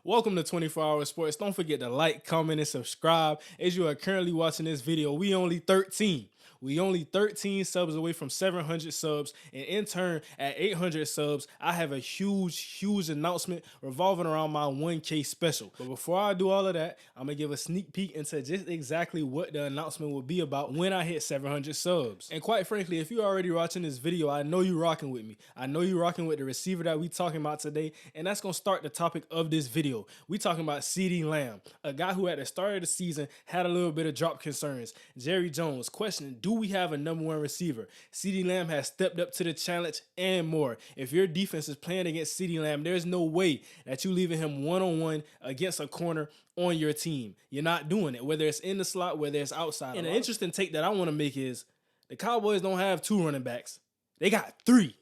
Welcome to 24-Hour Sports. Don't forget to like, comment, and subscribe. As you are currently watching this video, we only 13. We only 13 subs away from 700 subs, and in turn, at 800 subs, I have a huge announcement revolving around my 1K special. But before I do all of that, I'm gonna give a sneak peek into just exactly what the announcement will be about when I hit 700 subs. And quite frankly, if you're already watching this video, I know you're rocking with me. I know you're rocking with the receiver that we talking about today, and that's gonna start the topic of this video. We talking about Ceedee Lamb, a guy who at the start of the season had a little bit of drop concerns. Jerry Jones questioning, do we have a #1 receiver? Ceedee Lamb has stepped up to the challenge and more. If your defense is playing against Ceedee Lamb, there's no way that you leaving him one-on-one against a corner on your team. You're not doing it, whether it's in the slot, whether it's outside. And an interesting take that I want to make is the Cowboys don't have 2 running backs. They got 3.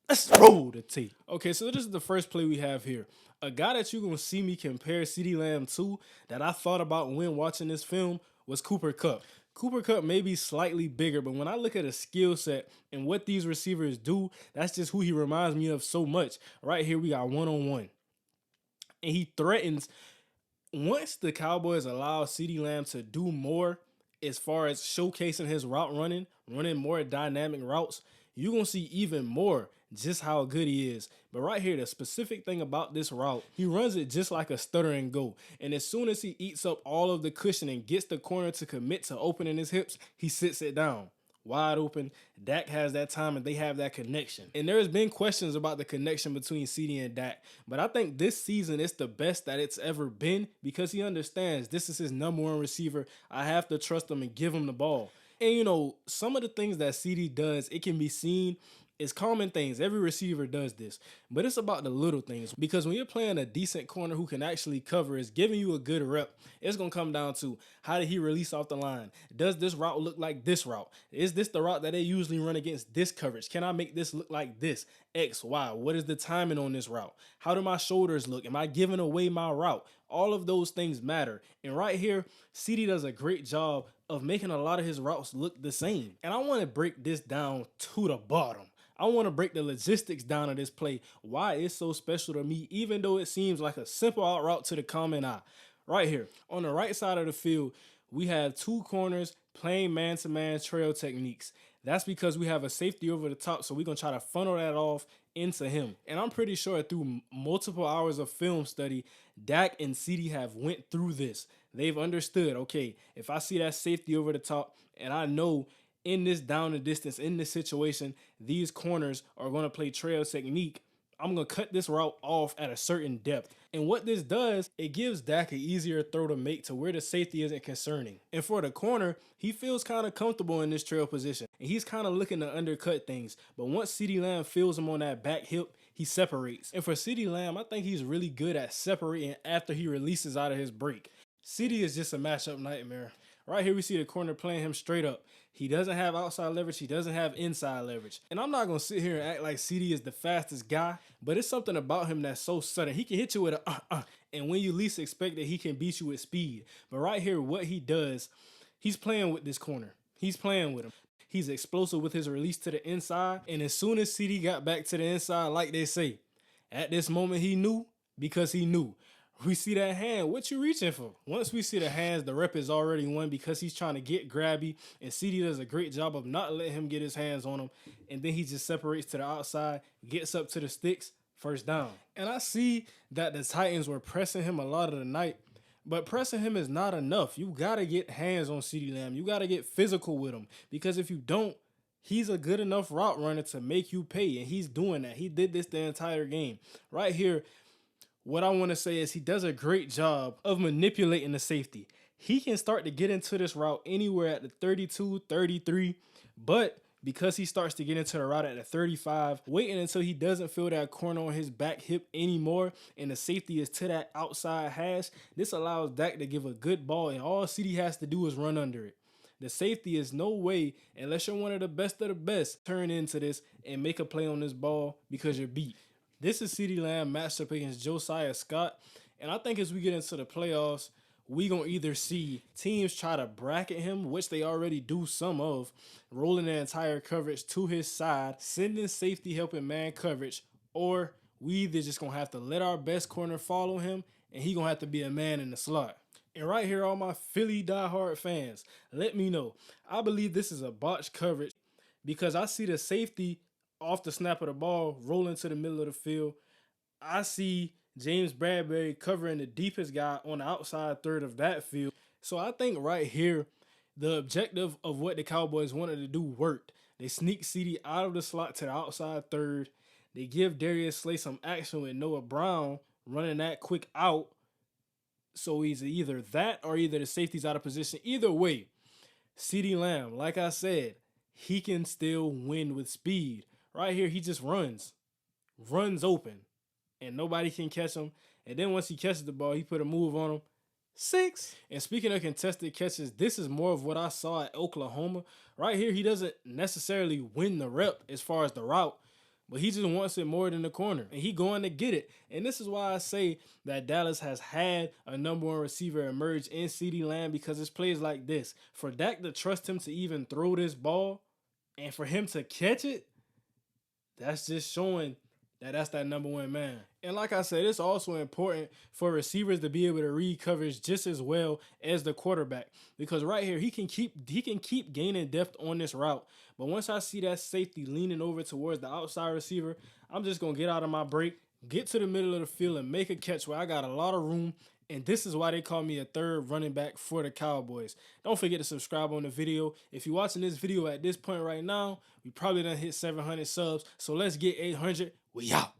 Let's roll the tape. Okay, so this is the first play we have here. A guy that you're going to see me compare Ceedee Lamb to that I thought about when watching this film was Cooper Kupp. Cooper Kupp may be slightly bigger, but when I look at a skill set and what these receivers do, that's just who he reminds me of so much. Right here, we got one-on-one. And he threatens, once the Cowboys allow Ceedee Lamb to do more as far as showcasing his route running more dynamic routes, you're going to see even more just how good he is. But right here, the specific thing about this route, he runs it just like a stutter and go. And as soon as he eats up all of the cushion and gets the corner to commit to opening his hips, he sits it down. Wide open. Dak has that time and they have that connection. And there's been questions about the connection between Ceedee and Dak, but I think this season it's the best that it's ever been because he understands this is his #1 receiver. I have to trust him and give him the ball. And you know, some of the things that Ceedee does, it can be seen as common things. Every receiver does this, but it's about the little things, because when you're playing a decent corner who can actually cover, is giving you a good rep, it's going to come down to how did he release off the line? Does this route look like this route? Is this the route that they usually run against this coverage? Can I make this look like this? X, Y. What is the timing on this route? How do my shoulders look? Am I giving away my route? All of those things matter. And right here, Ceedee does a great job of making a lot of his routes look the same. And I want to break this down to the bottom. I want to break the logistics down of this play, why it's so special to me, even though it seems like a simple out route to the common eye. Right here, on the right side of the field, we have 2 corners playing man-to-man trail techniques. That's because we have a safety over the top, so we're going to try to funnel that off into him. And I'm pretty sure through multiple hours of film study, Dak and Ceedee have went through this. They've understood, okay, if I see that safety over the top and I know in this down and distance, in this situation, these corners are going to play trail technique, I'm going to cut this route off at a certain depth. And what this does, it gives Dak an easier throw to make to where the safety isn't concerning. And for the corner, he feels kind of comfortable in this trail position. And he's kind of looking to undercut things. But once Ceedee Lamb feels him on that back hip, he separates. And for Ceedee Lamb, I think he's really good at separating after he releases out of his break. Ceedee is just a matchup nightmare. Right here, we see the corner playing him straight up. He doesn't have outside leverage. He doesn't have inside leverage. And I'm not going to sit here and act like Ceedee is the fastest guy, but it's something about him that's so sudden. He can hit you with a and when you least expect it, he can beat you with speed. But right here, what he does, he's playing with this corner. He's playing with him. He's explosive with his release to the inside. And as soon as Ceedee got back to the inside, like they say, at this moment he knew because he knew. We see that hand. What you reaching for? Once we see the hands, the rep is already won because he's trying to get grabby, and Ceedee does a great job of not letting him get his hands on him, and then he just separates to the outside, gets up to the sticks, first down. And I see that the Titans were pressing him a lot of the night, but pressing him is not enough. You got to get hands on Ceedee Lamb. You got to get physical with him, because if you don't, he's a good enough route runner to make you pay, and he's doing that. He did this the entire game. Right here, what I want to say is he does a great job of manipulating the safety. He can start to get into this route anywhere at the 32, 33, but because he starts to get into the route at the 35, waiting until he doesn't feel that corner on his back hip anymore and the safety is to that outside hash, this allows Dak to give a good ball, and all Ceedee has to do is run under it. The safety is no way, unless you're one of the best, turn into this and make a play on this ball because you're beat. This is Ceedee Lamb matched up against Josiah Scott. And I think as we get into the playoffs, we going to either see teams try to bracket him, which they already do some of, rolling the entire coverage to his side, sending safety help in man coverage, or we either just gonna have to let our best corner follow him, and he gonna have to be a man in the slot. And right here, all my Philly diehard fans, let me know. I believe this is a botched coverage because I see the safety off the snap of the ball rolling to the middle of the field. I see James Bradbury covering the deepest guy on the outside third of that field. So I think right here, the objective of what the Cowboys wanted to do worked. They sneak Ceedee out of the slot to the outside third. They give Darius Slay some action with Noah Brown running that quick out. So he's either that or either the safety's out of position. Either way, Ceedee Lamb, like I said, he can still win with speed. Right here, he just runs open, and nobody can catch him. And then once he catches the ball, he put a move on him. 6. And speaking of contested catches, this is more of what I saw at Oklahoma. Right here, he doesn't necessarily win the rep as far as the route, but he just wants it more than the corner, and he going to get it. And this is why I say that Dallas has had a number one receiver emerge in Ceedee Lamb, because it's plays like this. For Dak to trust him to even throw this ball and for him to catch it, that's just showing that that's that number one man. And like I said, it's also important for receivers to be able to read coverage just as well as the quarterback, because right here he can keep gaining depth on this route. But once I see that safety leaning over towards the outside receiver, I'm just gonna get out of my break, get to the middle of the field, and make a catch where I got a lot of room. And this is why they call me a third running back for the Cowboys. Don't forget to subscribe on the video. If you're watching this video at this point right now, we probably done hit 700 subs. So let's get 800. We out.